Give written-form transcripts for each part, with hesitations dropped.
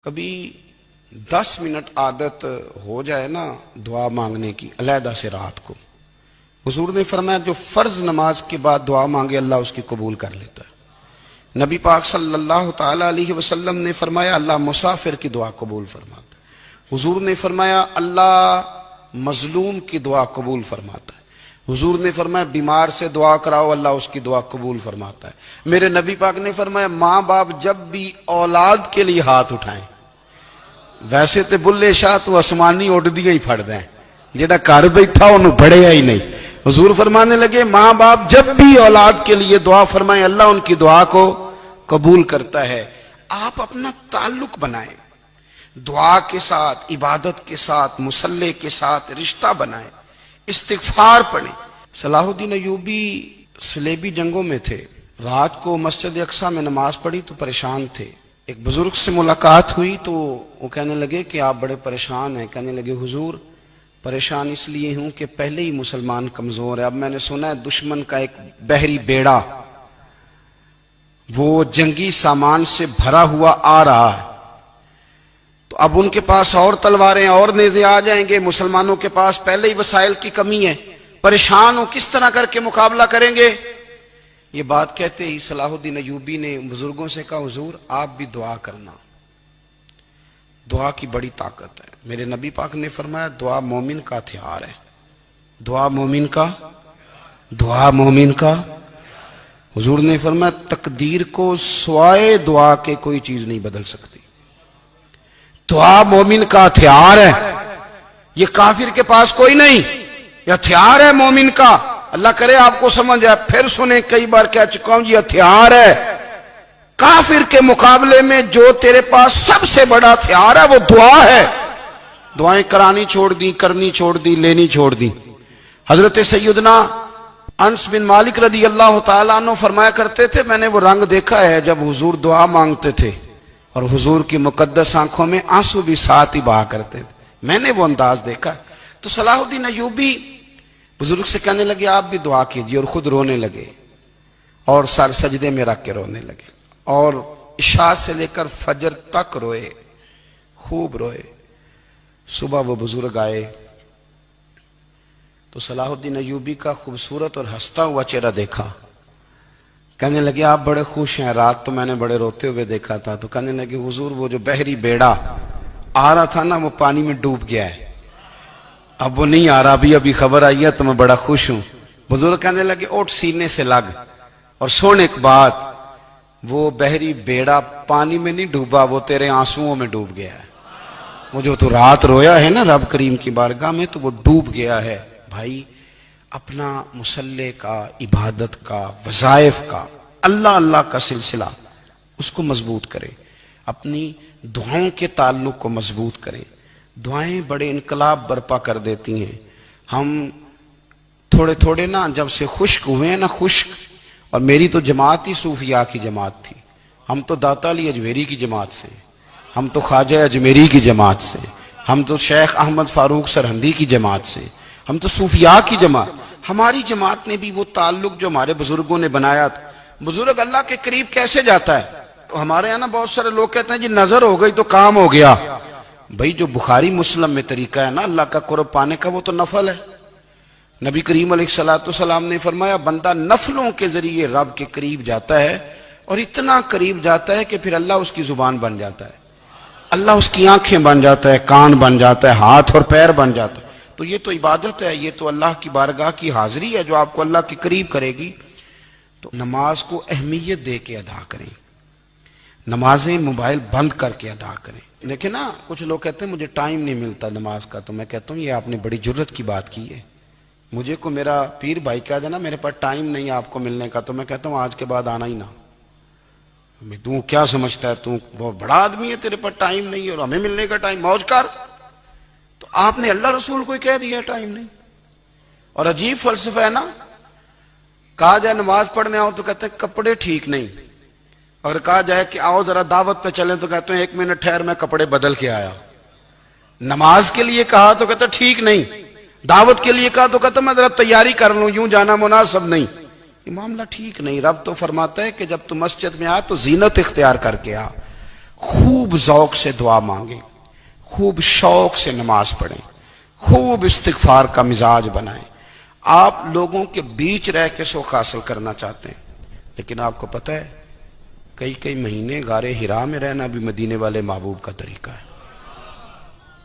کبھی 10 منٹ عادت ہو جائے نا دعا مانگنے کی علیحدہ سے رات کو، حضور نے فرمایا جو فرض نماز کے بعد دعا مانگے اللہ اس کی قبول کر لیتا ہے۔ نبی پاک صلی اللہ تعالی علیہ وسلم نے فرمایا اللہ مسافر کی دعا قبول فرماتا ہے۔ حضور نے فرمایا اللہ مظلوم کی دعا قبول فرماتا ہے۔ حضور نے فرمایا بیمار سے دعا کراؤ اللہ اس کی دعا قبول فرماتا ہے۔ میرے نبی پاک نے فرمایا ماں باپ جب بھی اولاد کے لیے ہاتھ اٹھائیں، ویسے تے بلے شاہ تو آسمانی اڈ دیا ہی پھڑ دیں، جیڑا گھر بیٹھا انہوں بڑھیا ہی نہیں۔ حضور فرمانے لگے ماں باپ جب بھی اولاد کے لیے دعا فرمائیں اللہ ان کی دعا کو قبول کرتا ہے۔ آپ اپنا تعلق بنائیں، دعا کے ساتھ، عبادت کے ساتھ، مصلی کے ساتھ رشتہ بنائیں، استغفار پڑھیں۔ صلاح الدین ایوبی صلیبی جنگوں میں تھے، رات کو مسجد اقصی میں نماز پڑھی تو پریشان تھے۔ ایک بزرگ سے ملاقات ہوئی تو وہ کہنے لگے کہ آپ بڑے پریشان ہیں۔ کہنے لگے حضور پریشان اس لیے ہوں کہ پہلے ہی مسلمان کمزور ہے، اب میں نے سنا ہے دشمن کا ایک بحری بیڑا وہ جنگی سامان سے بھرا ہوا آ رہا ہے، تو اب ان کے پاس اور تلواریں اور نیزے آ جائیں گے، مسلمانوں کے پاس پہلے ہی وسائل کی کمی ہے، پریشان ہو کس طرح کر کے مقابلہ کریں گے۔ یہ بات کہتے ہی صلاح الدین ایوبی نے بزرگوں سے کہا حضور آپ بھی دعا کرنا، دعا کی بڑی طاقت ہے۔ میرے نبی پاک نے فرمایا دعا مومن کا ہتھیار ہے، دعا مومن کا حضور نے فرمایا تقدیر کو سوائے دعا کے کوئی چیز نہیں بدل سکتی۔ دعا مومن کا ہتھیار ہے، یہ کافر کے پاس کوئی نہیں، یہ ہتھیار ہے مومن کا۔ اللہ کرے آپ کو سمجھ آئے، پھر سنیں، کئی بار کہہ چکا ہوں یہ ہتھیار ہے۔ کافر کے مقابلے میں جو تیرے پاس سب سے بڑا ہتھیار ہے وہ دعا ہے۔ دعائیں کرانی چھوڑ دی، کرنی چھوڑ دی، لینی چھوڑ دی۔ حضرت سیدنا انس بن مالک رضی اللہ تعالیٰ عنہ فرمایا کرتے تھے میں نے وہ رنگ دیکھا ہے جب حضور دعا مانگتے تھے اور حضور کی مقدس آنکھوں میں آنسو بھی ساتھ ہی بہا کرتے تھے، میں نے وہ انداز دیکھا ہے۔ تو صلاح الدین ایوبی بزرگ سے کہنے لگے آپ بھی دعا کیجئے، اور خود رونے لگے اور سر سجدے میں رکھ کے رونے لگے، اور عشاء سے لے کر فجر تک روئے، خوب روئے۔ صبح وہ بزرگ آئے تو صلاح الدین ایوبی کا خوبصورت اور ہنستا ہوا چہرہ دیکھا، کہنے لگے آپ بڑے خوش ہیں، رات تو میں نے بڑے روتے ہوئے دیکھا تھا۔ تو کہنے لگے حضور وہ جو بحری بیڑا آ رہا تھا نا وہ پانی میں ڈوب گیا ہے، اب وہ نہیں آ رہا، ابھی خبر آئی ہے تو میں بڑا خوش ہوں۔ بزرگ کہنے لگے اٹھ سینے سے لگ، اور سن ایک بات، وہ بحری بیڑا پانی میں نہیں ڈوبا، وہ تیرے آنسوؤں میں ڈوب گیا ہے۔ وہ جو تو رات رویا ہے نا رب کریم کی بارگاہ میں تو وہ ڈوب گیا ہے۔ بھائی اپنا مصلی کا، عبادت کا، وظائف کا، اللہ اللہ کا سلسلہ اس کو مضبوط کریں، اپنی دعاؤں کے تعلق کو مضبوط کریں۔ دعائیں بڑے انقلاب برپا کر دیتی ہیں۔ ہم تھوڑے تھوڑے نا جب سے خشک ہوئے ہیں نا، خشک، اور میری تو جماعت ہی صوفیاء کی جماعت تھی، ہم تو داتا علی اجمیری کی جماعت سے، ہم تو خواجہ اجمیری کی جماعت سے، ہم تو شیخ احمد فاروق سرہندی کی جماعت سے، ہم تو صوفیاء کی جماعت۔ ہماری جماعت نے بھی وہ تعلق جو ہمارے بزرگوں نے بنایا تھا۔ بزرگ اللہ کے قریب کیسے جاتا ہے؟ ہمارے یہاں نا بہت سارے لوگ کہتے ہیں جی نظر ہو گئی تو کام ہو گیا۔ بھائی جو بخاری مسلم میں طریقہ ہے نا اللہ کا قرب پانے کا وہ تو نفل ہے۔ نبی کریم علیہ السلام نے فرمایا بندہ نفلوں کے ذریعے رب کے قریب جاتا ہے، اور اتنا قریب جاتا ہے کہ پھر اللہ اس کی زبان بن جاتا ہے، اللہ اس کی آنکھیں بن جاتا ہے، کان بن جاتا ہے، ہاتھ اور پیر بن جاتا ہے۔ تو یہ تو عبادت ہے، یہ تو اللہ کی بارگاہ کی حاضری ہے جو آپ کو اللہ کے قریب کرے گی۔ تو نماز کو اہمیت دے کے ادا کریں، نمازیں موبائل بند کر کے ادا کریں۔ دیکھیں نا کچھ لوگ کہتے ہیں مجھے ٹائم نہیں ملتا نماز کا، تو میں کہتا ہوں یہ آپ نے بڑی جرت کی بات کی ہے۔ مجھے کو میرا پیر بھائی کہہ دینا میرے پاس ٹائم نہیں آپ کو ملنے کا، تو میں کہتا ہوں آج کے بعد آنا ہی نہ۔ تو کیا سمجھتا ہے تو بہت بڑا آدمی ہے، تیرے پاس ٹائم نہیں ہے اور ہمیں ملنے کا ٹائم، موج کر۔ تو آپ نے اللہ رسول کو ہی کہہ دیا ٹائم نہیں۔ اور عجیب فلسفہ ہے نا، کہا جائے نماز پڑھنے آؤ تو کہتے ہیں کپڑے ٹھیک نہیں، اگر کہا جائے کہ آؤ ذرا دعوت پہ چلیں تو کہتے ہیں 1 منٹ ٹھہر میں کپڑے بدل کے آیا۔ نماز کے لیے کہا تو کہتے ہیں ٹھیک نہیں، دعوت کے لیے کہا تو کہتے ہیں میں ذرا تیاری کر لوں، یوں جانا مناسب نہیں۔ یہ معاملہ ٹھیک نہیں۔ رب تو فرماتا ہے کہ جب تو مسجد میں آ تو زینت اختیار کر کے آ، خوب ذوق سے دعا مانگیں، خوب شوق سے نماز پڑھیں، خوب استغفار کا مزاج بنائیں۔ آپ لوگوں کے بیچ رہ کے سوکھ حاصل کرنا چاہتے ہیں، لیکن آپ کو پتہ ہے کئی مہینے غار حرا میں رہنا بھی مدینے والے محبوب کا طریقہ ہے۔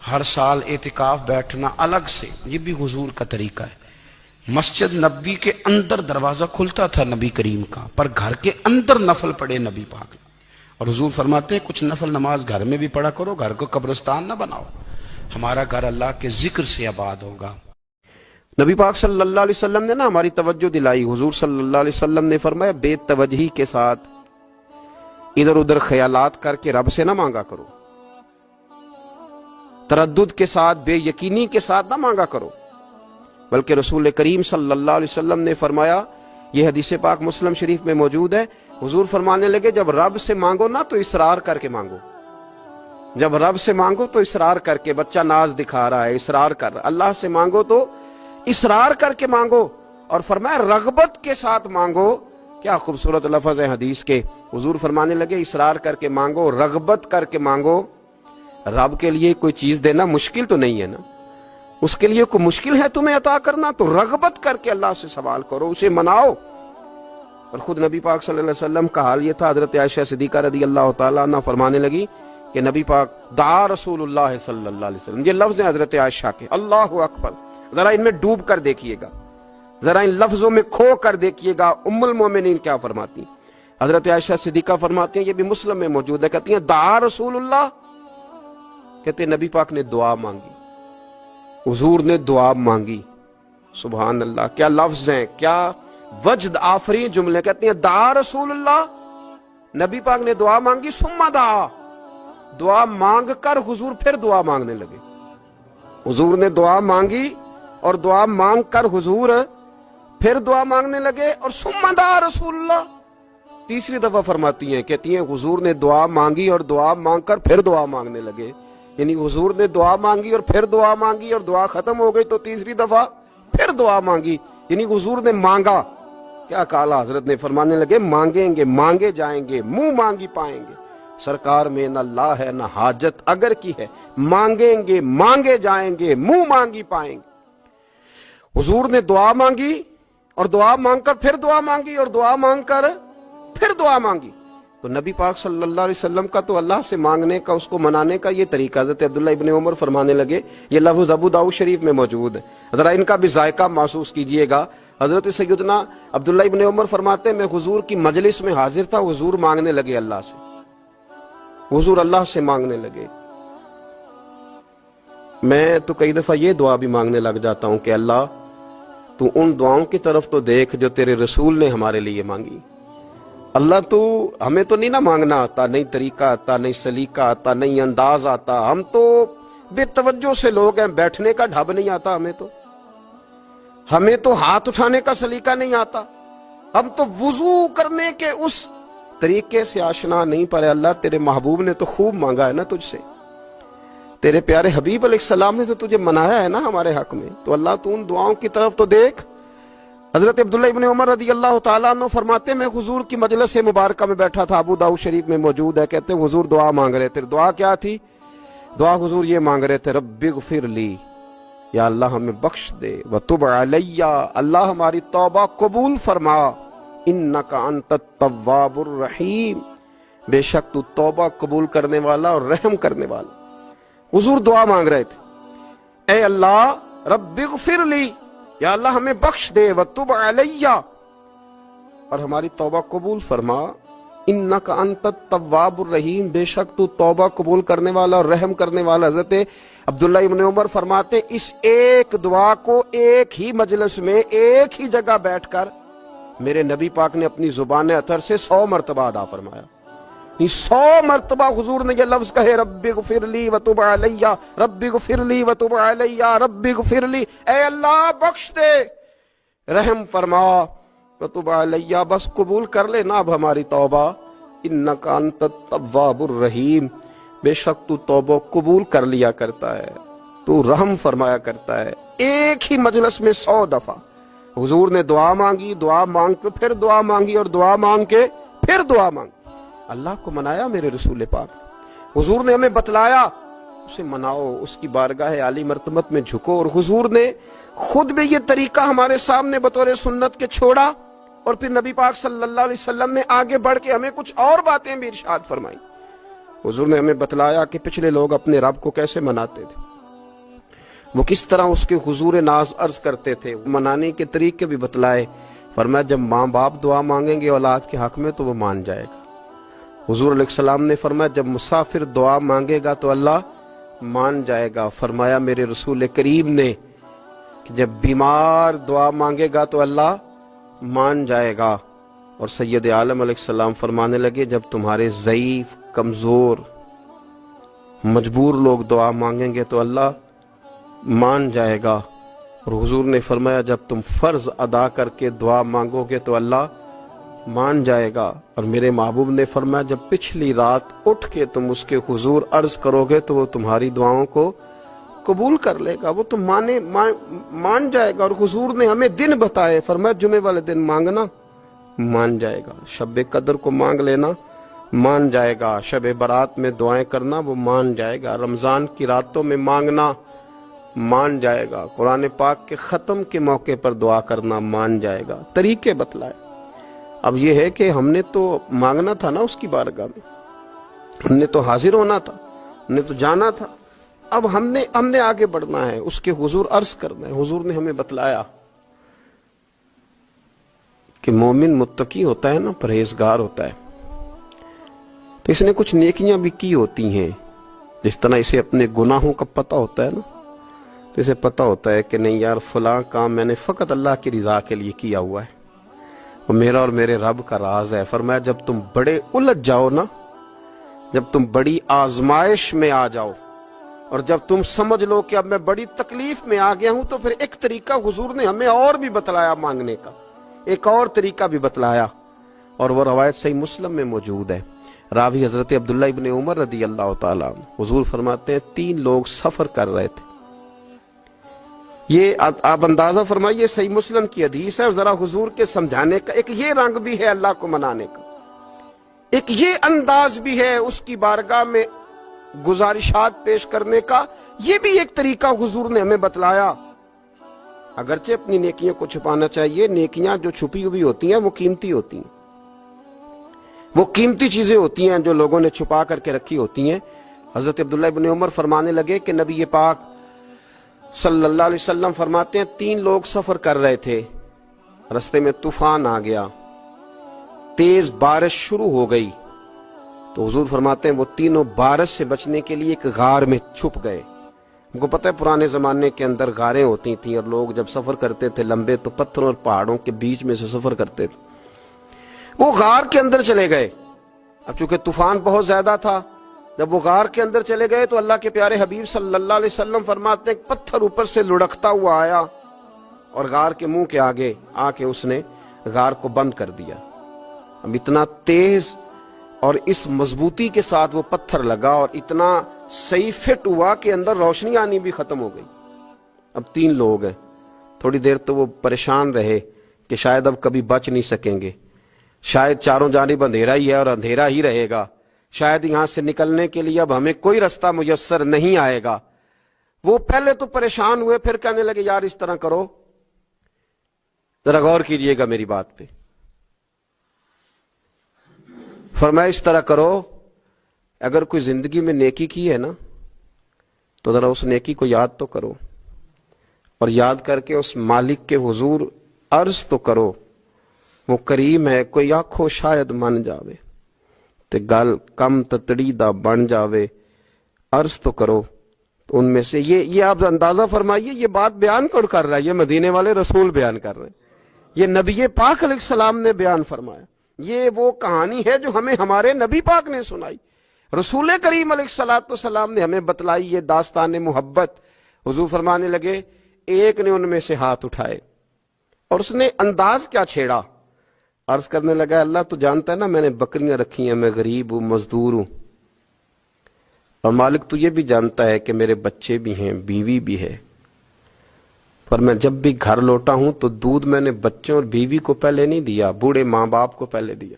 ہر سال اعتکاف بیٹھنا الگ سے، یہ بھی حضور کا طریقہ ہے۔ مسجد نبی کے اندر دروازہ کھلتا تھا نبی کریم کا، پر گھر کے اندر نفل پڑے نبی پاک نے، اور حضور فرماتے ہیں کچھ نفل نماز گھر میں بھی پڑھا کرو، گھر کو قبرستان نہ بناؤ، ہمارا گھر اللہ کے ذکر سے آباد ہوگا۔ نبی پاک صلی اللہ علیہ وسلم نے نا ہماری توجہ دلائی۔ حضور صلی اللہ علیہ وسلم نے فرمایا بے توجہی کے ساتھ ادھر ادھر خیالات کر کے رب سے نہ مانگا کرو، تردد کے ساتھ بے یقینی کے ساتھ نہ مانگا کرو، بلکہ رسول کریم صلی اللہ علیہ وسلم نے فرمایا، یہ حدیث پاک مسلم شریف میں موجود ہے، حضور فرمانے لگے جب رب سے مانگو نا تو اصرار کر کے مانگو، جب رب سے مانگو تو اصرار کر کے، بچہ ناز دکھا رہا ہے اصرار کر رہا، اللہ سے مانگو تو اصرار کر کے مانگو، اور فرمایا رغبت کے ساتھ مانگو۔ کیا خوبصورت لفظ ہے حدیث کے، حضور فرمانے لگے اصرار کر کے مانگو، رغبت کر کے مانگو۔ رب کے لیے کوئی چیز دینا مشکل تو نہیں ہے نا، اس کے لیے کوئی مشکل ہے تمہیں عطا کرنا، تو رغبت کر کے اللہ سے سوال کرو، اسے مناؤ۔ اور خود نبی پاک صلی اللہ علیہ وسلم کا حال یہ تھا، حضرت عائشہ صدیقہ رضی اللہ تعالیٰ عنہ فرمانے لگی کہ نبی پاک دعا رسول اللہ صلی اللہ علیہ وسلم، یہ لفظ ہیں حضرت عائشہ کے، اللہ اکبر، ذرا ان میں ڈوب کر دیکھیے گا، ذرا ان لفظوں میں کھو کر دیکھیے گا ام المومنین کیا فرماتی ہیں۔ حضرت عائشہ صدیقہ فرماتی ہیں، یہ بھی مسلم میں موجود ہے، کہتی ہیں دعا رسول اللہ، کہتے ہیں نبی پاک نے دعا مانگی، حضور نے دعا مانگی۔ سبحان اللہ، کیا لفظ ہیں، کیا وجد آفرین جملے، کہتے ہیں دعا رسول اللہ، نبی پاک نے دعا مانگی، ثم دعا، دعا مانگ کر حضور پھر دعا مانگنے لگے۔ حضور نے دعا مانگی اور دعا مانگ کر حضور پھر دعا مانگنے لگے، اور ثم دعا رسول اللہ، تیسری دفعہ فرماتی ہیں، کہتی ہیں حضور نے دعا مانگی اور دعا مانگ کر پھر دعا مانگنے لگے، یعنی حضور نے دعا مانگی اور پھر دعا مانگی اور دعا ختم ہو گئی تو تیسری دفعہ پھر دعا مانگی، یعنی حضور نے مانگا۔ کیا کہا حضرت نے، فرمانے لگے مانگیں گے مانگے جائیں گے، منہ مانگی پائیں گے، سرکار میں نہ لا ہے نہ حاجت اگر کی ہے، مانگیں گے مانگے جائیں گے، منہ مانگی پائیں گے۔ حضور نے دعا مانگی اور دعا مانگ کر پھر دعا مانگی اور دعا مانگ کر پھر دعا مانگی، تو نبی پاک صلی اللہ علیہ وسلم کا تو اللہ سے مانگنے کا، اس کو منانے کا یہ طریقہ۔ حضرت عبداللہ ابن عمر فرمانے لگے، یہ لفظ ابو داؤد شریف میں موجود ہے، ذرا ان کا بھی ذائقہ محسوس کیجئے گا۔ حضرت سیدنا عبداللہ ابن عمر فرماتے ہیں، میں حضور کی مجلس میں حاضر تھا، حضور مانگنے لگے اللہ سے، حضور اللہ سے مانگنے لگے۔ میں تو کئی دفعہ یہ دعا بھی مانگنے لگ جاتا ہوں کہ اللہ تو ان دعاؤں کی طرف تو دیکھ جو تیرے رسول نے ہمارے لیے مانگی۔ اللہ تو ہمیں تو نہیں نہ مانگنا آتا، نہیں طریقہ آتا، نہیں سلیقہ آتا، نہیں انداز آتا، ہم تو بے توجہ سے لوگ ہیں، بیٹھنے کا ڈھب نہیں آتا ہمیں تو ہاتھ اٹھانے کا سلیقہ نہیں آتا، ہم تو وضو کرنے کے اس طریقے سے آشنا نہیں، پر اللہ تیرے محبوب نے تو خوب مانگا ہے نا تجھ سے، تیرے پیارے حبیب علیہ السلام نے تو تجھے منایا ہے نا ہمارے حق میں، تو اللہ تو ان دعاؤں کی طرف تو دیکھ۔ حضرت عبداللہ ابن عمر رضی اللہ تعالیٰ عنہ فرماتے ہیں، میں حضور کی مجلس مبارکہ میں بیٹھا تھا، ابو داؤد شریف میں موجود ہے، کہتے ہیں حضور دعا مانگ رہے تھے۔ دعا کیا تھی؟ دعا حضور یہ مانگ رہے تھے، رب اغفر لی، یا اللہ ہمیں بخش دے، وتب علی، اللہ ہماری توبہ قبول فرما، انک انت التواب الرحیم، بے شک تو توبہ قبول کرنے والا اور رحم کرنے والا۔ حضور دعا مانگ رہے تھے، اے اللہ رب اغفر لی، یا اللہ ہمیں بخش دے، وتب علی، اور ہماری توبہ قبول فرما، انک انت التواب الرحیم، بے شک تو توبہ قبول کرنے والا اور رحم کرنے والا۔ حضرت عبداللہ ابن عمر فرماتے، اس ایک دعا کو ایک ہی مجلس میں ایک ہی جگہ بیٹھ کر میرے نبی پاک نے اپنی زبان اطہر سے 100 مرتبہ ادا فرمایا، 100 مرتبہ حضور نے یہ لفظ کہے، رب اغفر لی وتب علی، رب اغفر لی وتب علی، رب اغفر لی، اے اللہ بخش دے، رحم فرما، وتب علی، بس قبول کر لے نا اب ہماری توبہ، انک انت التواب الرحیم، بے شک تو توبہ قبول کر لیا کرتا ہے، تو رحم فرمایا کرتا ہے۔ ایک ہی مجلس میں 100 دفعہ حضور نے دعا مانگی، دعا مانگ کے پھر دعا مانگی، اور دعا مانگ کے پھر دعا مانگی، اللہ کو منایا میرے رسول پاک۔ حضور نے ہمیں بتلایا اسے مناؤ، اس کی بارگاہ عالی مرتبت میں جھکو، اور حضور نے خود بھی یہ طریقہ ہمارے سامنے بطور سنت کے چھوڑا، اور پھر نبی پاک صلی اللہ علیہ وسلم نے آگے بڑھ کے ہمیں کچھ اور باتیں بھی ارشاد فرمائی۔ حضور نے ہمیں بتلایا کہ پچھلے لوگ اپنے رب کو کیسے مناتے تھے، وہ کس طرح اس کے حضور ناز عرض کرتے تھے، منانے کے طریقے بھی بتلائے۔ فرمایا جب ماں باپ دعا مانگیں گے اولاد کے حق میں تو وہ مان جائے گا۔ حضور علیہ السلام نے فرمایا جب مسافر دعا مانگے گا تو اللہ مان جائے گا۔ فرمایا میرے رسول کریم نے کہ جب بیمار دعا مانگے گا تو اللہ مان جائے گا۔ اور سید عالم علیہ السلام فرمانے لگے جب تمہارے ضعیف، کمزور، مجبور لوگ دعا مانگیں گے تو اللہ مان جائے گا۔ اور حضور نے فرمایا جب تم فرض ادا کر کے دعا مانگو گے تو اللہ مان جائے گا۔ اور میرے محبوب نے فرمایا جب پچھلی رات اٹھ کے تم اس کے حضور عرض کرو گے تو وہ تمہاری دعاؤں کو قبول کر لے گا، وہ تم مان جائے گا۔ اور حضور نے ہمیں دن بتائے، فرمایا جمعے والے دن مانگنا مان جائے گا، شب قدر کو مانگ لینا مان جائے گا، شب برات میں دعائیں کرنا وہ مان جائے گا، رمضان کی راتوں میں مانگنا مان جائے گا، قرآن پاک کے ختم کے موقع پر دعا کرنا مان جائے گا۔ طریقے بتلائے۔ اب یہ ہے کہ ہم نے تو مانگنا تھا نا اس کی بارگاہ میں، ہم نے تو حاضر ہونا تھا، ہم نے تو جانا تھا، اب ہم نے آگے بڑھنا ہے، اس کے حضور عرض کرنا ہے۔ حضور نے ہمیں بتلایا کہ مومن متقی ہوتا ہے نا، پرہیزگار ہوتا ہے، تو اس نے کچھ نیکیاں بھی کی ہوتی ہیں، جس طرح اسے اپنے گناہوں کا پتہ ہوتا ہے نا، تو اسے پتہ ہوتا ہے کہ نہیں یار فلاں کام میں نے فقط اللہ کی رضا کے لیے کیا ہوا ہے، وہ میرا اور میرے رب کا راز ہے۔ فرمایا جب تم بڑے الجھ جاؤ نا، جب تم بڑی آزمائش میں آ جاؤ، اور جب تم سمجھ لو کہ اب میں بڑی تکلیف میں آ گیا ہوں، تو پھر ایک طریقہ حضور نے ہمیں اور بھی بتلایا مانگنے کا، ایک اور طریقہ بھی بتلایا، اور وہ روایت صحیح مسلم میں موجود ہے۔ راوی حضرت عبداللہ ابن عمر رضی اللہ تعالیٰ عنہ، حضور فرماتے ہیں 3 لوگ سفر کر رہے تھے، یہ آپ اندازہ فرمائیے صحیح مسلم کی حدیث ہے، اور ذرا حضور کے سمجھانے کا ایک یہ رنگ بھی ہے اللہ کو منانے کا، ایک یہ انداز بھی ہے اس کی بارگاہ میں گزارشات پیش کرنے کا، یہ بھی ایک طریقہ حضور نے ہمیں بتلایا۔ اگرچہ اپنی نیکیوں کو چھپانا چاہیے، نیکیاں جو چھپی ہوئی ہوتی ہیں وہ قیمتی ہوتی ہیں، وہ قیمتی چیزیں ہوتی ہیں جو لوگوں نے چھپا کر کے رکھی ہوتی ہیں۔ حضرت عبداللہ ابن عمر فرمانے لگے کہ نبی پاک صلی اللہ علیہ وسلم فرماتے ہیں 3 لوگ سفر کر رہے تھے، رستے میں طوفان آ گیا، تیز بارش شروع ہو گئی، تو حضور فرماتے ہیں وہ تینوں بارش سے بچنے کے لیے ایک غار میں چھپ گئے۔ ان کو پتہ ہے پرانے زمانے کے اندر غاریں ہوتی تھیں، اور لوگ جب سفر کرتے تھے لمبے تو پتھروں اور پہاڑوں کے بیچ میں سے سفر کرتے تھے، وہ غار کے اندر چلے گئے۔ اب چونکہ طوفان بہت زیادہ تھا، جب وہ غار کے اندر چلے گئے تو اللہ کے پیارے حبیب صلی اللہ علیہ وسلم فرماتے ہیں پتھر اوپر سے لڑکتا ہوا آیا اور غار کے منہ کے آگے آ کے اس نے غار کو بند کر دیا۔ اب اتنا تیز اور اس مضبوطی کے ساتھ وہ پتھر لگا، اور اتنا صحیح فٹ ہوا کہ اندر روشنی آنی بھی ختم ہو گئی۔ اب 3 لوگ ہیں، تھوڑی دیر تو وہ پریشان رہے کہ شاید اب کبھی بچ نہیں سکیں گے، شاید چاروں جانب اندھیرا ہی ہے اور اندھیرا ہی رہے گا، شاید یہاں سے نکلنے کے لیے اب ہمیں کوئی رستہ میسر نہیں آئے گا۔ وہ پہلے تو پریشان ہوئے، پھر کہنے لگے یار اس طرح کرو، ذرا غور کیجئے گا میری بات پہ۔ فرمایا اس طرح کرو، اگر کوئی زندگی میں نیکی کی ہے نا تو ذرا اس نیکی کو یاد تو کرو، اور یاد کر کے اس مالک کے حضور عرض تو کرو، وہ کریم ہے، کوئی آنکھو شاید من جاوے تے گل کم تتڑی دا بن جاوے، عرض تو کرو۔ تو ان میں سے یہ آپ اندازہ فرمائیے، یہ بات بیان کون کر رہا ہے؟ یہ مدینے والے رسول بیان کر رہے ہیں، یہ نبی پاک علیہ السلام نے بیان فرمایا، یہ وہ کہانی ہے جو ہمیں ہمارے نبی پاک نے سنائی، رسول کریم علیہ السلام نے ہمیں بتلائی، یہ داستان محبت۔ حضور فرمانے لگے ایک نے ان میں سے ہاتھ اٹھائے، اور اس نے انداز کیا چھیڑا، عرض کرنے لگا اللہ تو جانتا ہے نا میں نے بکریاں رکھی ہیں، میں غریب ہوں، مزدور ہوں، اور مالک تو یہ بھی جانتا ہے کہ میرے بچے بھی ہیں، بیوی بھی ہے، پر میں جب بھی گھر لوٹا ہوں تو دودھ میں نے بچوں اور بیوی کو پہلے نہیں دیا، بوڑھے ماں باپ کو پہلے دیا۔